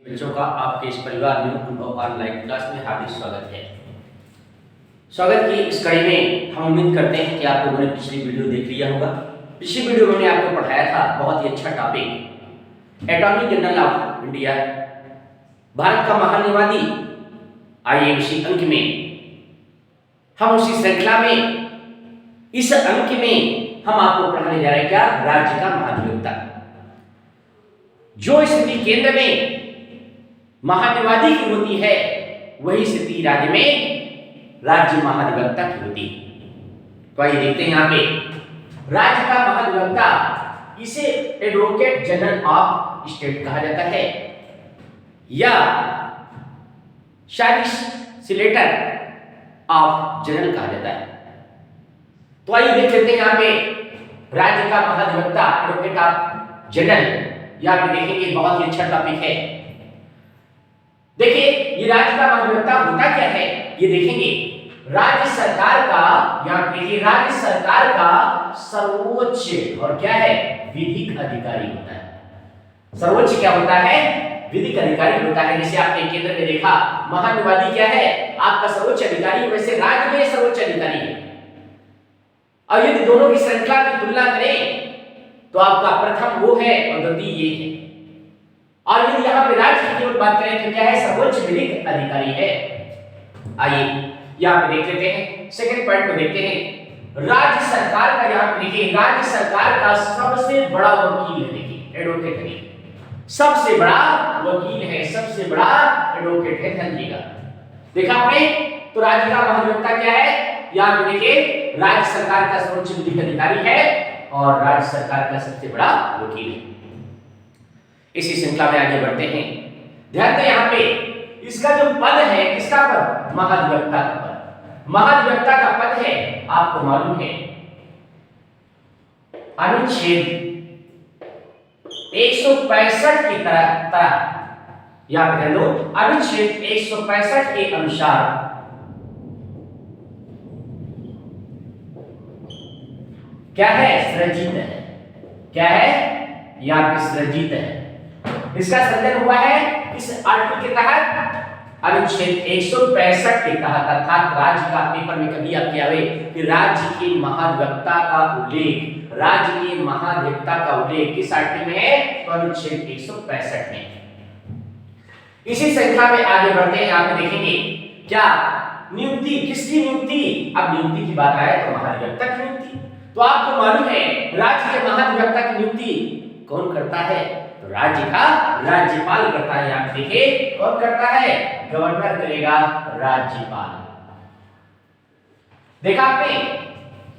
बच्चों का आपके इस परिवार न्यू अनुभव ऑनलाइन क्लास में हार्दिक स्वागत है। स्वागत की इस कड़ी में हम उम्मीद करते हैं कि आप लोगों ने पिछली वीडियो देख लिया होगा। पिछली वीडियो में मैंने आपको पढ़ाया था बहुत ही अच्छा topic attorney general of India, Bharat का महान्यायवादी। आइए इसी अंक में हम उसी श्रृंखला में इस अंक में हम आपको पढ़ाने जा रहे हैं क्या, राज्य का महाधिवक्ता। जो स्थिति केंद्र में महान्यायवादी की होती है वही स्थिति राज्य में राज्य महाधिवक्ता की होती है। तो आइए देखते हैं यहाँ पे राज्य का महाधिवक्ता, इसे एडवोकेट जनरल ऑफ स्टेट कहा जाता है या सॉलिसिटर ऑफ जनरल कहा जाता है। तो आइए देख लेते हैं यहाँ पे राज्य का महाधिवक्ता एडवोकेट ऑफ जनरल। यहाँ पे देखेंगे बहुत ही अच्छा टॉपिक है। देखिए ये राज्य का महाधिवक्ता होता क्या है ये देखेंगे। राज्य सरकार का, यहाँ देखिए राज्य सरकार का सर्वोच्च और क्या है, विधिक अधिकारी होता है। सर्वोच्च क्या होता है, विधिक अधिकारी होता है। जैसे आपने केंद्र में देखा महान्यायवादी क्या है, आपका सर्वोच्च अधिकारी, वैसे राज्य में सर्वोच्च अधिकारी है। और यदि दोनों की श्रृंखला की तुलना करें तो आपका प्रथम वो है और द्वितीय ये है। और यदि यहाँ पे राज्य की ओर बात करें तो क्या है, सर्वोच्च विधिक अधिकारी है। आइए यहाँ पे देख लेते हैं, सेकंड पॉइंट को देखते हैं। राज्य सरकार का, यहाँ पे देखिए राज्य सरकार का सबसे बड़ा वकील है। देखिए एडवोकेट है, सबसे बड़ा वकील है, सबसे बड़ा एडवोकेट है। ध्यान दीजिएगा, देखा आपने। तो राज्य का महाधिवक्ता क्या है, यहाँ पे देखिए राज्य सरकार का सर्वोच्च विधिक अधिकारी है और राज्य सरकार का सबसे बड़ा वकील है। इसी श्रृंखला में आगे बढ़ते हैं। ध्यान दें यहाँ पे इसका जो पद है, किसका पद, महाधिवक्ता का पद। महाधिवक्ता का पद है, आपको मालूम है अनुच्छेद 165 की तरह यहाँ पे ध्यान दो, अनुच्छेद 165 के अनुसार क्या है, सृजित है। क्या है, यहाँ पे सृजित है। इसका सृजन हुआ है इस आर्टिकल के तहत, अनुच्छेद 165 के तहत। अर्थात राज्य का पेपर में कभी आपके आवे कि राज्य के महाधिवक्ता का उल्लेख, राज्य के महाधिवक्ता का उल्लेख किस आर्टिकल में है, तो अनुच्छेद 165 में। इसी श्रृंखला में आगे बढ़ते हैं। यहाँ पे देखेंगे क्या, नियुक्ति, किसकी नियुक्ति। अब नियुक्ति की बात आए तो महाधिवक्ता की नियुक्ति। तो आपको मालूम है राज्य के महाधिवक्ता की नियुक्ति कौन करता है, तो राज्य का राज्यपाल करता है। आप देखिए कौन करता है, गवर्नर करेगा, राज्यपाल। देखा आपने,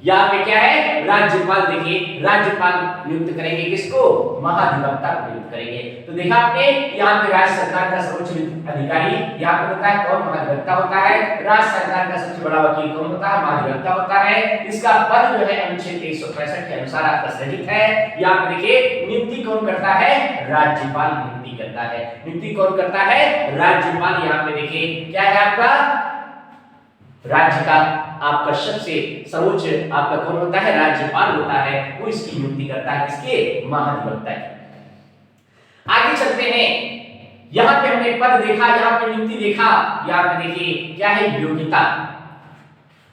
यहाँ पे क्या है, राज्यपाल। देखिए राज्यपाल नियुक्त करेंगे किसको, महाधिवक्ता को नियुक्त करेंगे। तो देखा आपने, यहाँ पे राज्य सरकार का सर्वोच्च अधिकारी यहाँ पे होता है कौन, महाधिवक्ता होता है। राज्य सरकार का सबसे बड़ा वकील कौन होता है, महाधिवक्ता होता है। इसका पद जो है अनुच्छेद 165 के अनुसार आपका सृजित है। यहाँ पे देखिए नियुक्ति कौन करता है, राज्यपाल नियुक्ति करता है। नियुक्ति कौन करता है, राज्यपाल। यहाँ पे देखिए क्या है आपका, राज्य का आपका सबसे सर्वोच्च आपका कौन होता है, राज्यपाल होता है। वो इसकी नियुक्ति करता है, किसके, महाधिवक्ता की। आगे चलते हैं। यहाँ पे हमने पद देखा, यहाँ पे नियुक्ति देखा। यहाँ पे देखिए क्या है, योग्यता।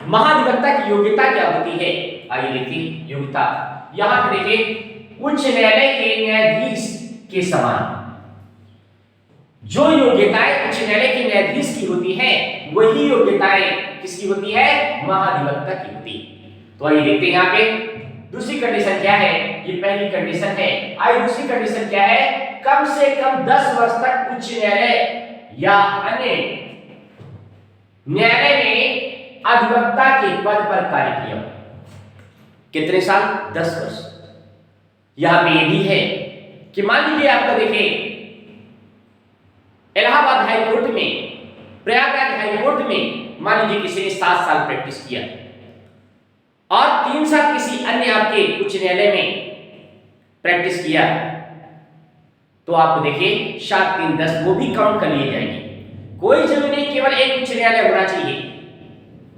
महाधिवक्ता की योग्यता क्या होती है, आइए देखिए योग्यता। यहाँ पे देखिए उच्च न्यायालय के न्यायाधीश के समान जो योग्यताएं उच्च न्यायालय के न्यायाधीश की होती है, वही योग्यताएं किसकी होती है, महाधिवक्ता की होती है। तो आइए देखते हैं यहाँ पे दूसरी कंडीशन क्या है। ये पहली कंडीशन है। आइए दूसरी कंडीशन क्या है, कम से कम 10 वर्ष तक उच्च न्यायालय या अन्य न्यायालय में अधिवक्ता के पद पर कार्य किया। कितने साल, 10 वर्ष। यहां पे ये भी है कि मान लीजिए आपका देखिए इलाहाबाद हाई कोर्ट में, प्रयागराज हाई कोर्ट में मान लीजिए किसी ने 7 साल प्रैक्टिस किया और 3 साल किसी अन्य आपके उच्च न्यायालय में प्रैक्टिस किया, तो आपको देखिए 7 3 10 वो भी काउंट कर लिए जाएंगे। कोई जरूरी नहीं केवल एक उच्च न्यायालय होना चाहिए।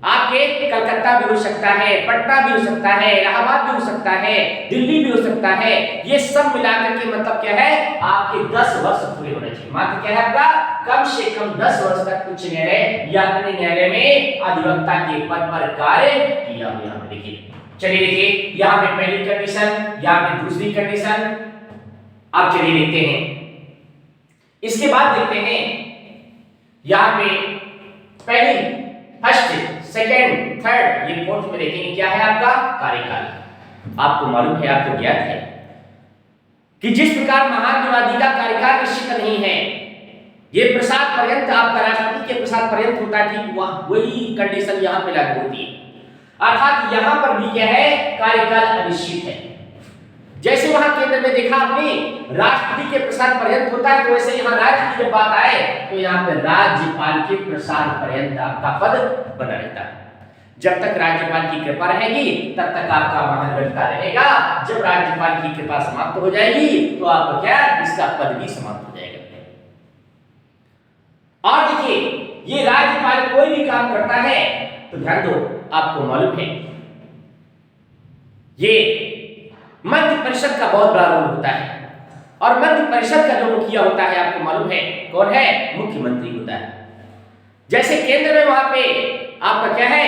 आपके कलकत्ता भी हो सकता है, पटना भी हो सकता है, इलाहाबाद भी हो सकता है, दिल्ली भी हो सकता है। ये सब मिलाकर के मतलब क्या है, आपके 10 वर्ष पूरे होने चाहिए। मात्र क्या है आपका, कम से कम 10 वर्ष तक उच्च न्यायालय या अन्य न्यायालय में अधिवक्ता के पद पर कार्य किया हो। यहाँ पे देखिए, चलिए देखिए, यहाँ पे पहली कंडीशन, यहाँ पे दूसरी कंडीशन। आप चलिए देखते हैं, इसके बाद देखते हैं यहाँ पे पहली, फर्स्ट, सेकंड, थर्ड, ये फोर्थ में देखेंगे क्या है आपका कार्यकाल। आपको मालूम है, आपको ज्ञात है कि जिस प्रकार महाधिवक्ता का कार्यकाल निश्चित नहीं है, ये प्रसाद पर्यंत आपका राष्ट्रपति के प्रसाद पर्यंत होता है, ठीक वही कंडीशन यहाँ पे लागू होती है। अर्थात यहाँ पर भी क्या है, कार्यकाल अनिश्चित है। जैसे वहां केंद्र में देखा आपने राष्ट्रपति के प्रसाद पर्यंत होता है, तो वैसे यहाँ राज्य की जब बात आए तो यहाँ पे राज्यपाल के प्रसाद पर्यंत आपका पद बना रहता है। जब तक राज्यपाल की कृपा रहेगी तब तक आपका महाधिवक्ता रहेगा। जब राज्यपाल की कृपा समाप्त हो जाएगी तो आपका क्या, इसका पद भी समाप्त हो जाएगा। और देखिए, ये राज्यपाल कोई भी काम करता है तो ध्यान दो, आपको मालूम है ये मंत्रि परिषद का बहुत बड़ा रोल होता है। और मंत्रि परिषद का जो मुखिया होता है आपको मालूम है कौन है, मुख्यमंत्री होता है। जैसे केंद्र में वहां पे आपका क्या है,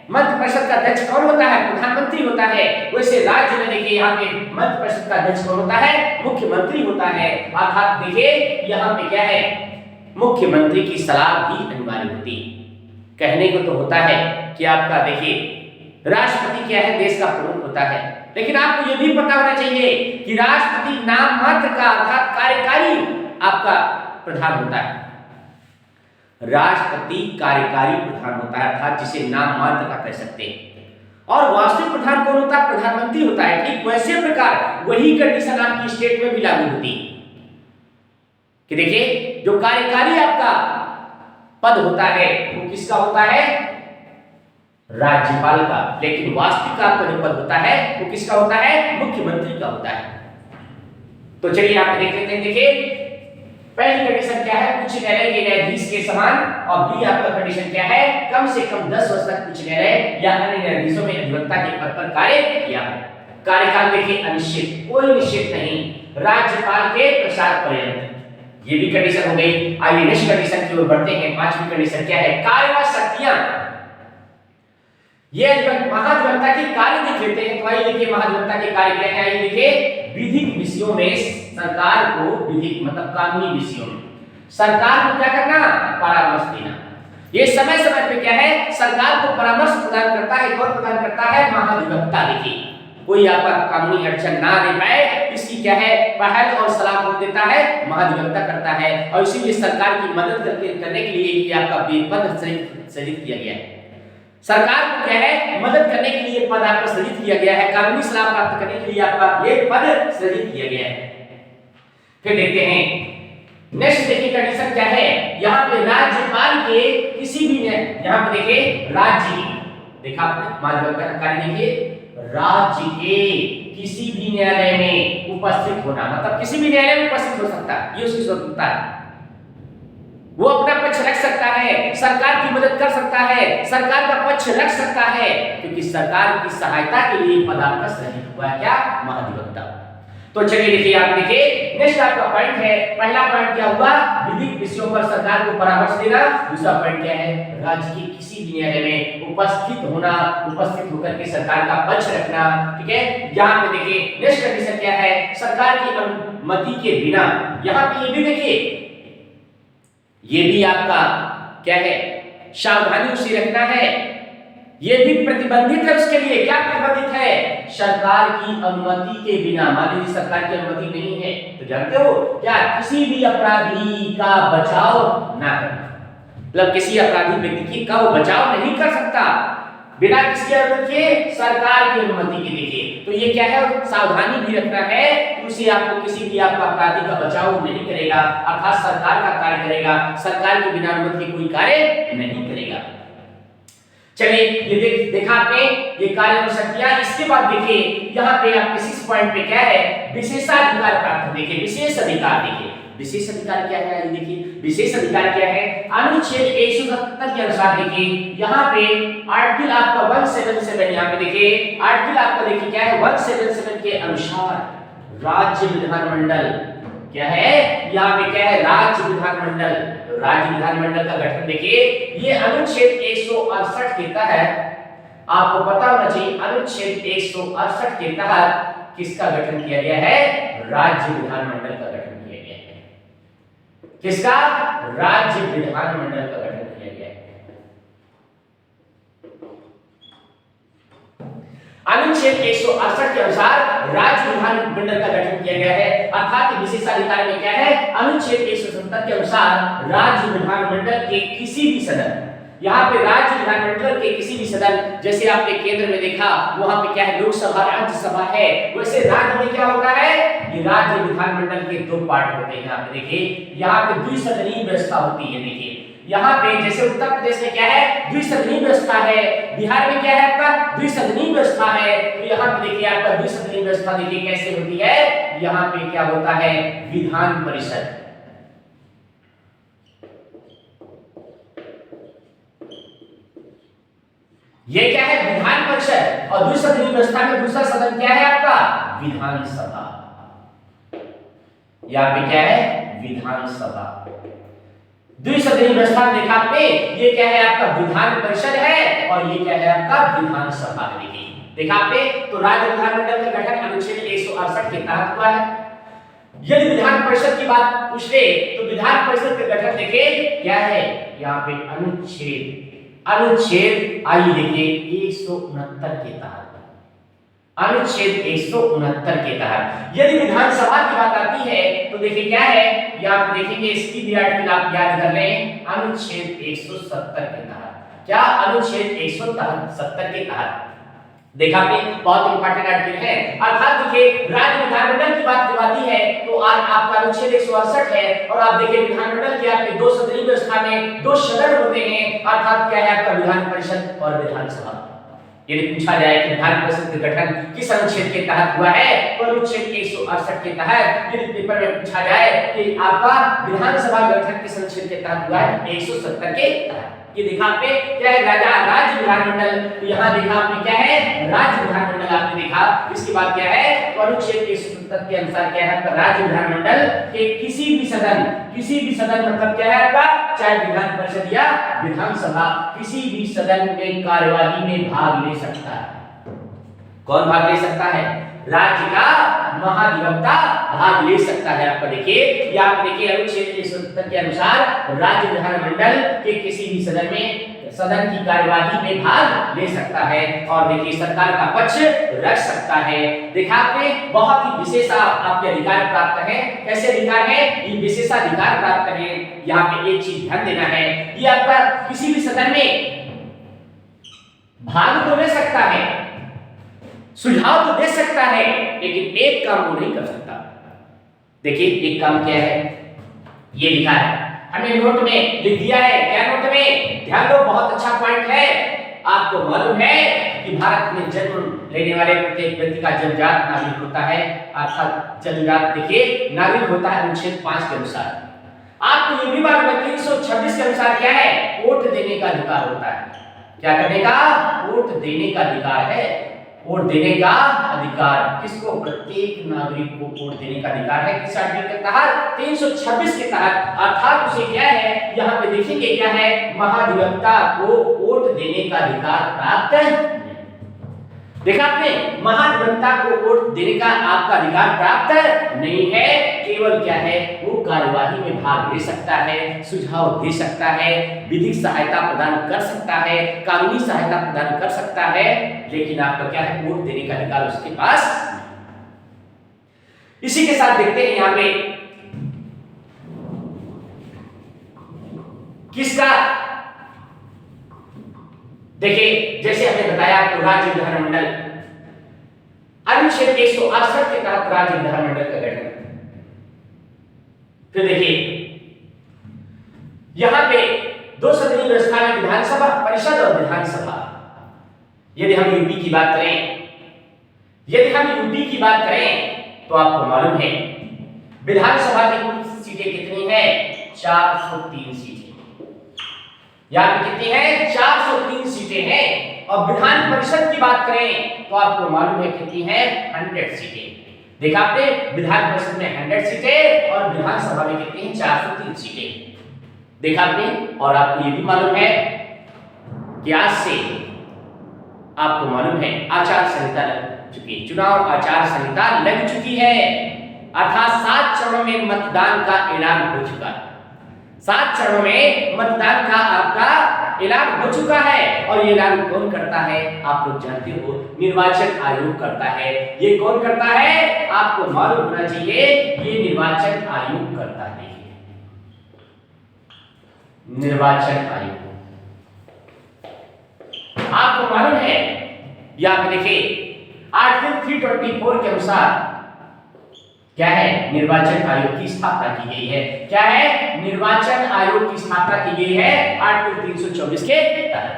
मंत्रि परिषद का अध्यक्ष कौन होता है, प्रधानमंत्री होता है। वैसे राज्य में देखिए यहाँ पे मंत्रि परिषद का अध्यक्ष कौन होता है, मुख्यमंत्री होता है। अर्थात देखिए यहाँ पे क्या है, मुख्यमंत्री की सलाह भी अनिवार्य होती है। कहने को तो होता है कि आपका देखिए राष्ट्रपति क्या है, देश का प्रमुख होता है, लेकिन आपको यह भी पता होना चाहिए कि राष्ट्रपति नाम मात्र का अर्थात कार्यकारी आपका प्रधान होता है। राष्ट्रपति कार्यकारी प्रधान होता है, अर्थात जिसे नाम मात्र का कह सकते हैं। और वास्तविक प्रधान कौन होता है, प्रधानमंत्री होता है। ठीक वैसे प्रकार वही कंडीशन आपकी स्टेट में भी लागू होती है कि देखिए जो कार्यकारी आपका पद होता है वो किसका होता है, राज्यपाल का। लेकिन वास्तविक आपका जो पद होता है वो किसका होता है, मुख्यमंत्री का होता है। तो चलिए आप देख लेते हैं। देखिए पहली कंडीशन क्या है, उच्च न्यायालय के न्यायाधीश के समान। और बी आपका कंडीशन क्या है, कम से कम 10 वर्ष तक उच्च न्यायालय या अन्य न्यायाधीशों में अधिवक्ता के पद पर कार्य किया। कार्यकाल देखिए अनिश्चित, कोई निश्चित नहीं, राज्यपाल के प्रसाद पर्यंत। ये भी कंडीशन हो गई। आइए नेक्स्ट कंडीशन की ओर बढ़ते हैं। पांचवी कंडीशन क्या है, कार्यवाही शक्तियां। ये महाधिवक्ता की कार्य देख लेते हैं। तो आइए देखिए महाधिवक्ता के कार्य क्या है। आइए देखिए, विधिक विषयों में सरकार को, विधिक मतलब कानूनी विषयों में सरकार को क्या करना, परामर्श देना। ये समय समय पे क्या है, सरकार को परामर्श प्रदान करता है। कौन प्रदान करता है, महाधिवक्ता। देखिए कोई आपका कानूनी अड़चन ना दे पाए, इसकी क्या है, पहल और सलाह कौन देता है, महाधिवक्ता करता है। और इसीलिए सरकार की मदद करने के लिए ये आपका पद सृजित किया गया है। सरकार को क्या है, मदद करने के लिए पद आपका सृजित किया गया है। कानूनी सलाह प्राप्त करने के लिए आपका ये पद सृजित किया गया है। फिर देखते हैं नेक्स्ट देखिए कंडीशन क्या है। यहाँ पे राज्यपाल के किसी भी यहाँ पे देखिए राज्य की, देखा आपने महाधिवक्ता का कार्य देखिए, राज्य के किसी भी न्यायालय में उपस्थित होना, मतलब किसी भी न्यायालय में उपस्थित हो सकता है, ये उसकी स्वतंत्रता है। वो अपना पक्ष रख सकता है, सरकार की मदद कर सकता है, सरकार का पक्ष रख सकता है, क्योंकि सरकार की सहायता के लिए पद आपका सृजित हुआ है, क्या, महाधिवक्ता। तो चलिए देखिए, आप देखिए नेक्स्ट आपका पॉइंट है। पहला पॉइंट क्या हुआ, विधिक विषयों पर सरकार को परामर्श देना। दूसरा पॉइंट क्या है, राज्य के किसी भी न्यायालय में उपस्थित होना, उपस्थित होकर के सरकार का पक्ष रखना। ठीक है, यहाँ पे देखिए नेक्स्ट कंडीशन क्या है, सरकार की अनुमति के बिना। यहाँ पे ये भी देखिए, ये भी आपका क्या है, सावधानी उसे रखना है। ये भी प्रतिबंधित है, उसके लिए क्या प्रतिबंधित है, सरकार की अनुमति के बिना। मान लीजिए सरकार की अनुमति नहीं है तो जानते हो क्या, किसी भी अपराधी का बचाव ना करना, मतलब किसी अपराधी व्यक्ति का वो बचाव नहीं कर सकता बिना किसी अनुमति के, सरकार की अनुमति के। देखिए तो ये क्या है, सावधानी भी रखना है, उसे आपको किसी भी आपका अपराधी का बचाव नहीं करेगा, अर्थात सरकार का कार्य करेगा, सरकार के बिना अनुमति के कोई कार्य नहीं करेगा। चलिए ये देखा आपने ये कार्य शक्तियां। इसके बाद देखिए यहाँ पे आप इस पॉइंट पे क्या है विशेषाधिकार प्राप्त। देखिए विशेष अधिकार, देखिए विशेष अधिकार क्या है, देखिए विशेष अधिकार क्या है अनुच्छेद 170 के अनुसार। देखिए यहाँ पे आर्टिकल आपका 177, यहाँ पे देखिए आर्टिकल आपका देखिए क्या है 177 के अनुसार राज्य विधानमंडल क्या है, यहाँ पे क्या है राज्य विधानमंडल। तो राज्य विधानमंडल का गठन देखिए ये अनुच्छेद 168 के तहत आपको पता होना चाहिए, अनुच्छेद 168 के तहत किसका गठन किया गया है, राज्य विधानमंडल का गठन किया गया है। किसका, राज्य विधानमंडल का गठन किया गया है। अनुच्छेद 168 के अनुसार राज्य विधानमंडल का गठन किया गया है। अर्थात विशेषाधिकार में क्या है अनुच्छेद 170 के अनुसार राज्य विधानमंडल के किसी भी सदन, यहाँ पे राज्य विधानमंडल के किसी भी सदन, जैसे आपने केंद्र में देखा वहां पे क्या है लोकसभा राज्यसभा है, वैसे राज्य में क्या होता है ये राज्य विधानमंडल के दो पार्ट होते हैं। यहाँ पे देखिए यहाँ पे द्विसदनीय व्यवस्था होती है। देखिए यहाँ पे जैसे उत्तर प्रदेश में क्या है द्विसदनीय व्यवस्था है, बिहार में क्या है आपका द्विसदनीय व्यवस्था है। तो यहाँ पे देखिए आपका द्विसदनीय व्यवस्था देखिए कैसे होती है, यहाँ पे क्या होता है विधान परिषद, ये क्या है विधान परिषद, और द्विसदनीय व्यवस्था में दूसरा सदन क्या है आपका विधानसभा। यहाँ पे क्या है विधानसभा। द्विसदनीय व्यवस्था में देखा आपने ये क्या है आपका विधान परिषद है और ये क्या है आपका विधानसभा। देखा आपने तो राज्य विधानमंडल का गठन अनुच्छेद 168 के तहत हुआ है। यदि विधान परिषद की बात पूछ ले तो विधान परिषद का गठन देखिए क्या है, यहाँ पे अनुच्छेद आइए देखिए 169 के तहत, अनुच्छेद 169 के तहत यदि विधानसभा की बात आती है तो देखिए क्या है, यहाँ पे देखेंगे इसकी भी आर्टिकल आप याद कर लें अनुच्छेद 170 के तहत। क्या अनुच्छेद 170 के तहत देखा आपने बहुत इंपॉर्टेंट आर्टिकल है। अर्थात देखिए राज्य विधानमंडल की बात जब आती है तो आज आपका अनुच्छेद 168 है और आप देखिए विधानमंडल के आपके दो सदनीय व्यवस्था में दो सदन होते हैं, अर्थात क्या है आपका विधान परिषद और विधानसभा। यदि पूछा जाए कि विधान परिषद का गठन किस अनुच्छेद के तहत हुआ है तो अनुच्छेद 168 के तहत। यदि पेपर में पूछा जाए कि आपका विधानसभा गठन किस अनुच्छेद के तहत हुआ है 170 के तहत। ये देखा आपने क्या है राज्य विधानमंडल, तो यहाँ देखा आपने क्या है राज्य विधानमंडल आपने देखा। इसके बाद क्या है तो अनुच्छेद 170 के अनुसार क्या है आपका राज्य विधानमंडल के किसी भी सदन मतलब क्या है आपका चाहे विधान परिषद या विधानसभा किसी भी सदन में कार्यवाही में भाग ले सकता है। कौन भाग ले सकता है, राज्य का महाधिवक्ता भाग ले सकता है। आपको देखिए या आप देखिए अनुच्छेद 170 के अनुसार राज्य विधानमंडल के किसी भी सदन की कार्यवाही में भाग ले सकता है और देखिए सरकार का पक्ष रख सकता है। देखा आपने बहुत ही विशेष आपके अधिकार प्राप्त है। कैसे अधिकार है, ये विशेषाधिकार प्राप्त है। यहाँ पे एक चीज ध्यान देना है, ये आपका किसी भी सदन में भाग तो ले सकता है, सुझाव तो दे सकता है, लेकिन एक काम वो नहीं कर सकता। देखिए एक काम क्या है, ये लिखा है हमने नोट में लिख दिया है। क्या नोट में, ध्यान दो बहुत अच्छा पॉइंट है। आपको मालूम है कि भारत में जन्म लेने वाले प्रत्येक व्यक्ति का जन्मजात नागरिक होता है, अर्थात जन्मजात देखिए नागरिक होता है अनुच्छेद 5 के अनुसार। आपको ये भी मालूम है 326 के अनुसार क्या है वोट देने का अधिकार होता है। क्या करने का, वोट देने का अधिकार है। वोट देने का अधिकार किसको, प्रत्येक नागरिक को वोट देने का अधिकार है। किस आर्टिकल के तहत 326 के तहत। अर्थात उसे क्या है यहाँ पे देखेंगे क्या है महाधिवक्ता को वोट देने का अधिकार प्राप्त है। देखा आपने महाधिवक्ता को वोट देने का आपका अधिकार प्राप्त नहीं है। केवल क्या है वो कार्यवाही में भाग ले सकता है, सुझाव दे सकता है, विधिक सहायता प्रदान कर सकता है, कानूनी सहायता प्रदान कर सकता है, लेकिन आपका क्या है वोट देने का अधिकार उसके पास। इसी के साथ देखते हैं यहाँ पे किसका, देखिए जैसे हमने बताया आपको राज्य विधानमंडल अनुच्छेद 168 के तहत राज्य विधानमंडल का गठन। फिर देखिए यहां पे दो सदनीय व्यवस्था में विधानसभा परिषद और विधानसभा। यदि हम यूपी की बात करें, यदि हम यूपी की बात करें तो आपको मालूम है विधानसभा की कुल सीटें कितनी है? 403 सीटें। यहाँ पे कितनी है? 403 सीटें हैं। और विधान परिषद की बात करें तो आपको मालूम है कितनी है? 100 सीटें। देखा आपने, विधान परिषद में 100 सीटें और विधानसभा में कितनी है? 403 सीटें। देखा आपने। और आपको ये भी मालूम है कि आज से आपको मालूम है आचार संहिता लग चुकी है, चुनाव आचार संहिता लग चुकी है, अर्थात 7 चरणों में मतदान का ऐलान हो चुका है। 7 चरणों में मतदान का आपका ऐलान हो चुका है। और ये ऐलान कौन करता है? आप लोग जानते हो, निर्वाचन आयोग करता है। ये कौन करता है? आपको मालूम होना चाहिए, ये निर्वाचन आयोग करता है। निर्वाचन आयोग आपको मालूम है, यहां पे देखिए आर्टिकल 324 के अनुसार क्या है? निर्वाचन आयोग की स्थापना की गई है। क्या है? निर्वाचन आयोग की स्थापना की गई है आर्टिकल 324 के तहत।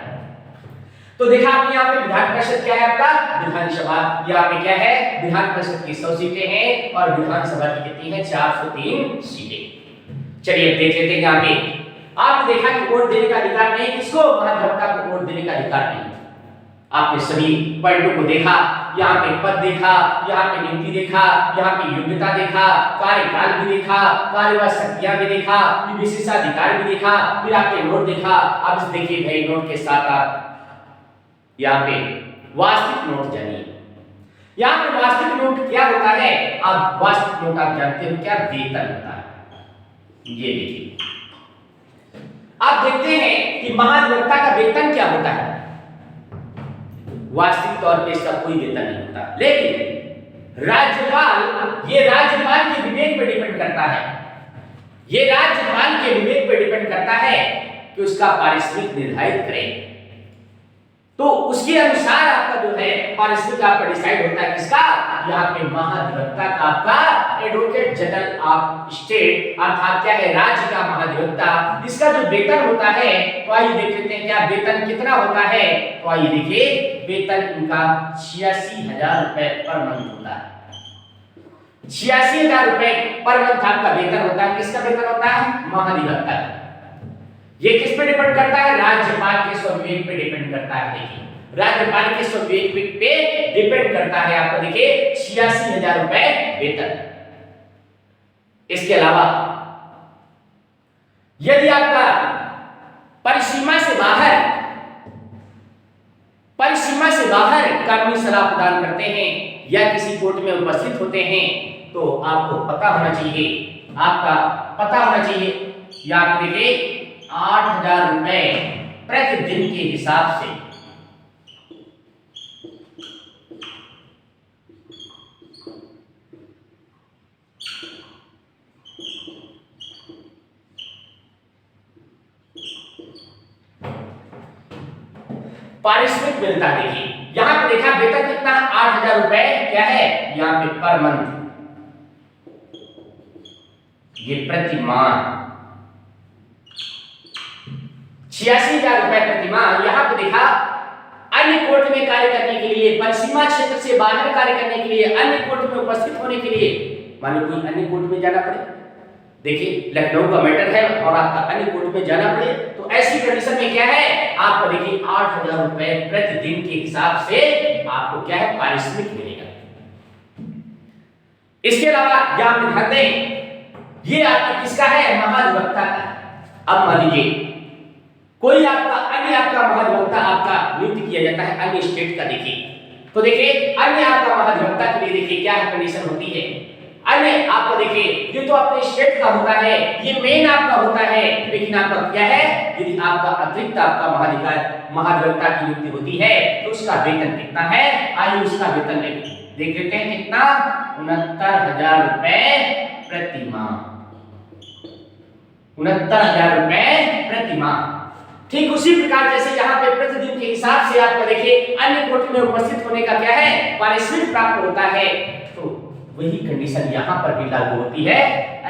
तो देखा आपने यहाँ पे विधान परिषद क्या है आपका? विधानसभा। यहाँ पे क्या है? विधान परिषद की 100 सीटें हैं और विधानसभा की कितनी है? 403 सीटें। चलिए देख लेते हैं। यहाँ पे आपने देखा कि वोट देने का अधिकार नहीं, किसको? महाधिवक्ता को वोट देने का अधिकार नहीं। आपने सभी पॉइंटों को देखा, यहाँ पे पद देखा, यहाँ पे नियुक्ति देखा, यहाँ पे योग्यता देखा, कार्यकाल भी देखा, कार्यवाही शक्तियां भी देखा, विशेषाधिकार भी देखा, फिर आपके नोट देखा। अब देखिए भाई, नोट के साथ आप यहाँ पे वास्तविक नोट जानिए। यहाँ पे वास्तविक नोट क्या होता है? आप वास्तविक नोट आप जानते हो क्या? वेतन होता है। ये देखिए, आप देखते हैं कि महाधिवक्ता का वेतन क्या होता है? वास्तविक तौर पे इसका कोई वेतन नहीं होता, लेकिन राज्यपाल, ये राज्यपाल के विवेक पर डिपेंड करता है। ये राज्यपाल के विवेक पर डिपेंड करता है कि उसका पारिश्रमिक निर्धारित करें। तो उसके अनुसार आपका जो है पारिश्रमिक आपका डिसाइड होता है। किसका? यहाँ पे महाधिवक्ता का, आपका एडवोकेट जनरल ऑफ स्टेट, अर्थात क्या है? राज्य का महाधिवक्ता। इसका जो वेतन होता है, तो आइए देख लेते हैं क्या वेतन कितना होता है। तो आइए देखिए, वेतन इनका 86,000 रुपए पर मंथ होता है। 86,000 रुपए पर मंथ आपका वेतन होता है। किसका वेतन होता है? महाधिवक्ता का। ये किस पे डिपेंड करता है? राज्यपाल के स्वविवेक पे डिपेंड करता है। देखिए, राज्यपाल के स्वविवेक पे डिपेंड करता है। आपको देखिए 86,000 रुपए वेतन। इसके अलावा यदि आपका परिसीमा से बाहर कानूनी सलाह प्रदान करते हैं या किसी कोर्ट में उपस्थित होते हैं, तो आपको पता होना चाहिए, आपका पता होना चाहिए, या आप देखिए 8,000 रुपए प्रतिदिन के हिसाब से पारिश्रमिक मिलता है। देखिए यहां पे देखा वेतन कितना? 8,000 रुपए क्या है? यहां पे पर मंथ, ये प्रति माह 86,000 रुपए प्रति माह। यहां पे देखा अन्य कोर्ट में कार्य करने के लिए, परिसीमा क्षेत्र से बाहर कार्य करने के लिए, अन्य कोर्ट में उपस्थित होने के लिए, मान लो कोई अन्य कोर्ट में जाना पड़े, देखिए लखनऊ का मैटर है और आपका अन्य कोर्ट में जाना पड़े, तो ऐसी कंडीशन में क्या है? आपको देखिए 8,000 रुपए प्रतिदिन के हिसाब से आपको क्या है? पारिश्रमिक मिलेगा। इसके अलावा यहां पे ध्यान दें, ये आपका किसका है? महाधिवक्ता का। अब मान लीजिए कोई आपका अन्य आपका महाधिवक्ता आपका नियुक्त किया जाता है अन्य स्टेट का। देखिए तो देखिए अन्य आपका महाधिवक्ता के लिए देखिए क्या कंडीशन होती है। अन्य आपको देखिए ये तो अपने स्टेट का होता है, ये मेन आपका होता है, लेकिन आपका क्या है? यदि आपका अतिरिक्त आपका महाधिवक्ता की नियुक्ति होती है तो उसका वेतन कितना है? आइए उसका वेतन देख लेते हैं। कितना? 69,000 रुपए प्रति माह। 69,000 रुपए प्रति माह। ठीक उसी प्रकार जैसे यहाँ पे प्रतिदिन के हिसाब से आपको देखिए अन्य कोर्ट में उपस्थित होने का क्या है? पारिश्रमिक प्राप्त होता है, तो वही कंडीशन यहाँ पर भी लागू होती है।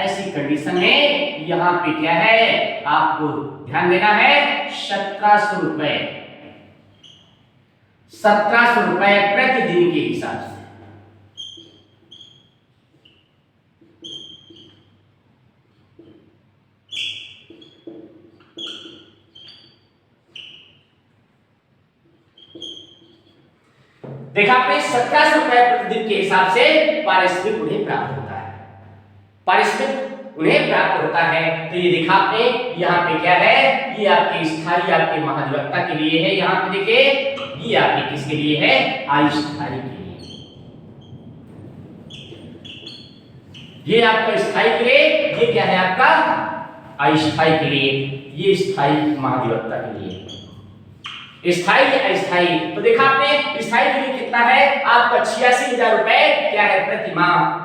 ऐसी कंडीशन में यहाँ पे क्या है? आपको ध्यान देना है 1,700 रुपए। 1700 रुपए प्रतिदिन के हिसाब से। देखा आपने 1700 रुपए प्रतिदिन के हिसाब से पारिश्रमिक उन्हें प्राप्त होता है, पारिश्रमिक उन्हें प्राप्त होता है। तो ये देखा आपने यहाँ पे क्या है, ये आपके स्थायी आपके महाधिवक्ता के लिए है। यहाँ पे देखिए ये आपके किसके लिए है, अस्थायी के लिए। ये आपका स्थायी के लिए, ये क्या है आपका अस्थायी के लिए, ये स्थायी महाधिवक्ता के लिए। स्थायी या अस्थायी, तो देखा आपने स्थायी के लिए कितना है आपका 86,000 रुपए क्या है प्रति माह।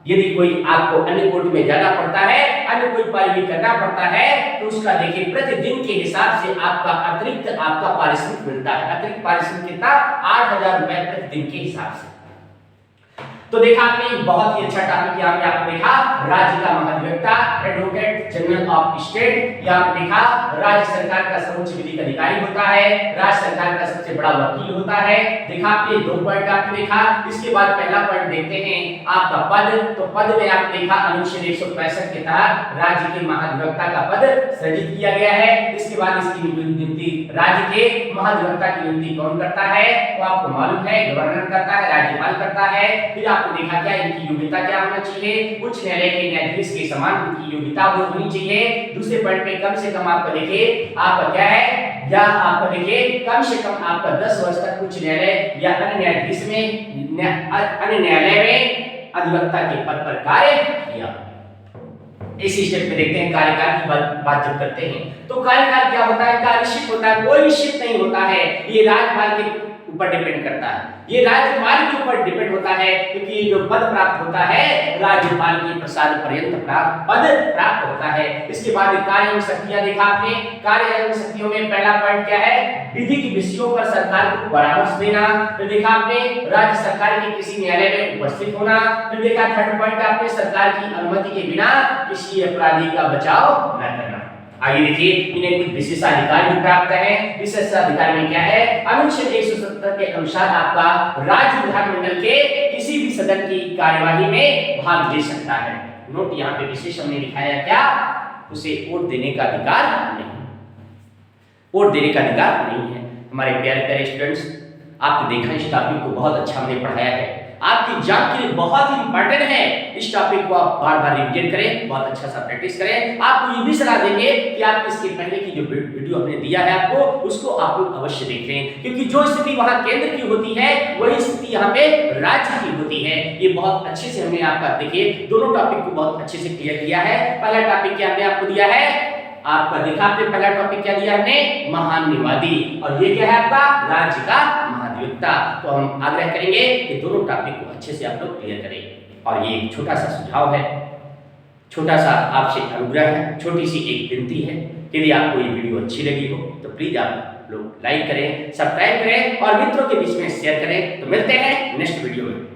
यदि कोई आपको अन्य कोर्ट में जाना पड़ता है, अन्य कोई पैरवी करना पड़ता है, तो उसका देखिए प्रतिदिन के हिसाब से आपका अतिरिक्त आपका पारिश्रमिक मिलता है। अतिरिक्त पारिश्रमिक कितना, 8,000 रुपए प्रतिदिन के हिसाब से। तो देखा आपने बहुत ही अच्छा टॉपिक यहाँ पे आपने देखा, राज्य का महाधिवक्ता एडवोकेट जनरल ऑफ स्टेट। यहाँ पे देखा राज्य सरकार का सर्वोच्च विधिक अधिकारी होता है, राज्य सरकार का सबसे बड़ा वकील होता है। देखा आपने 2 पॉइंट आपने देखा। इसके बाद पहला पॉइंट देखते हैं आपका पद। तो पद में आपने देखा अनुच्छेद 165 के तहत राज्य के महाधिवक्ता का पद सृजित किया गया है। इसके बाद इसकी नियुक्ति राज्य के महाधिवक्ता की नियुक्ति कौन करता है, तो आपको मालूम है गवर्नर करता है, राज्यपाल करता है। फिर आपने देखा क्या इनकी योग्यता क्या होना चाहिए, उच्च न्यायालय के न्यायाधीश के समान उनकी योग्यता होनी चाहिए। दूसरे पॉइंट पे कम से कम आपका देखिए आपका क्या है, या आपका देखिए कम से कम आपका 10 वर्ष तक उच्च न्यायालय या अन्य न्यायाधीश में अन्य न्यायालय में अधिवक्ता के पद पर कार्य किया। इसी स्टेप में देखते हैं कार्यकाल की बात जब करते हैं, तो कार्यकाल क्या होता है, कार्यनिश्चित होता है, कोई निश्चित नहीं होता है। ये राज्यपाल के ऊपर डिपेंड करता है, ये राज्यपाल के ऊपर डिपेंड होता है, क्योंकि जो पद प्राप्त होता है राज्यपाल के प्रसाद पर्यंत पद प्राप्त होता है। इसके बाद कार्य एवं शक्तियां देखा आपने। कार्य एवं शक्तियों में पहला पॉइंट क्या है, विधिक विषयों पर सरकार को परामर्श देना। फिर देखा आपने राज्य सरकार के किसी न्यायालय में उपस्थित होना। फिर देखा थर्ड पॉइंट आपने सरकार की अनुमति के बिना किसी अपराधी का बचाव न करना। आगे देखिए इन्हें कुछ विशेषाधिकार भी प्राप्त है। विशेषाधिकार में क्या है, अनुच्छेद 170 के अनुसार आपका राज्य विधानमंडल के किसी भी सदन की कार्यवाही में भाग ले सकता है। नोट यहाँ पे विशेष हमने दिखाया क्या, उसे वोट देने का अधिकार नहीं, वोट देने का अधिकार नहीं है। हमारे प्यारे प्यारे स्टूडेंट्स, आपने देखा इस टॉपिक को बहुत अच्छा हमने पढ़ाया है, आपकी एग्जाम के लिए बहुत ही इंपॉर्टेंट है। इस टॉपिक को आप बार बार रिवीजन करें, बहुत अच्छा सा प्रैक्टिस करें। आपको ये भी सलाह देंगे कि आप इसके पहले की जो वीडियो हमने दिया है आपको, उसको आप लोग अवश्य देखें, क्योंकि जो स्थिति वहां केंद्र की होती है वही स्थिति यहाँ पे राज्य की होती है। ये बहुत अच्छे से हमने आपका देखिए दोनों टॉपिक को बहुत अच्छे से क्लियर किया है। पहला टॉपिक क्या हमने आपको दिया है, आपका देखा आपने पहला टॉपिक क्या दिया हमने, महान्यवादी, और ये क्या है आपका राज्य का महाधिवक्ता। तो हम आग्रह करेंगे कि दोनों टॉपिक को अच्छे से आप लोग क्लियर करें। और ये एक छोटा सा सुझाव है, छोटा सा आपसे अनुग्रह है, छोटी सी एक विनती है। यदि आपको ये वीडियो अच्छी लगी हो तो प्लीज आप लोग लाइक करें, सब्सक्राइब करें और मित्रों के बीच में शेयर करें। तो मिलते हैं नेक्स्ट वीडियो में।